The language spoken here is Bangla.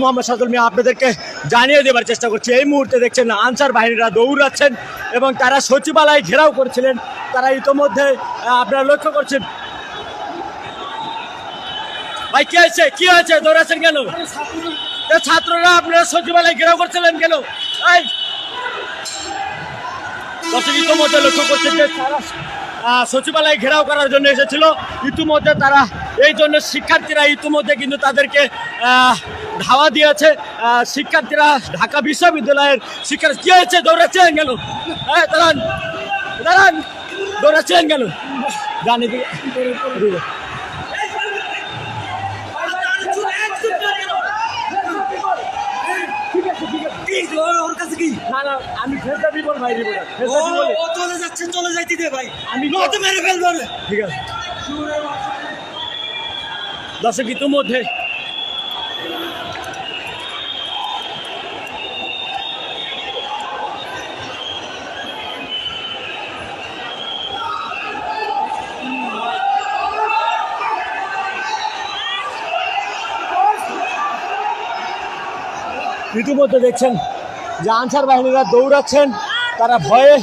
মোহাম্মদ সাজুল মিয়া আপনাদেরকে জানিয়ে দেবার চেষ্টা করছি। এই মুহূর্তে দেখছেন আনসার বাহিনীরা দৌড়াচ্ছেন এবং তারা সচিবালয় ঘেরাও করছিলেন। তারা ইতোমধ্যে আপনারা লক্ষ্য করছেন। ভাই কি হয়েছে, কি হয়েছে, দৌড়াচ্ছেন কেন? ছাত্ররা আপনারা সচিবালয় ঘেরাও করছিলেন কেন? দর্শক ইতোমধ্যে লক্ষ্য করছেন যে তারা সচিবালয় ঘেরাও করার জন্য এসেছিল। ইতিমধ্যে তারা এই জন্য শিক্ষার্থীরা ইতিমধ্যে কিন্তু তাদেরকে ধাওয়া দিয়েছে। শিক্ষার্থীরা ঢাকা বিশ্ববিদ্যালয়ের শিক্ষার্থী কি হয়েছে, দৌড়াচ্ছেন কেন? দাঁড়ান দাঁড়ান, দৌড়াচ্ছেন কেন? জানি আমি চলে যাচ্ছে, চলে যাইতে দে ভাই, আমি মেরে ফেলবো। ঠিক আছে দর্শক ইতিমধ্যে দেখছেন যে আনসার বাহিনীরা দৌড়াচ্ছেন। তারা ভয়ে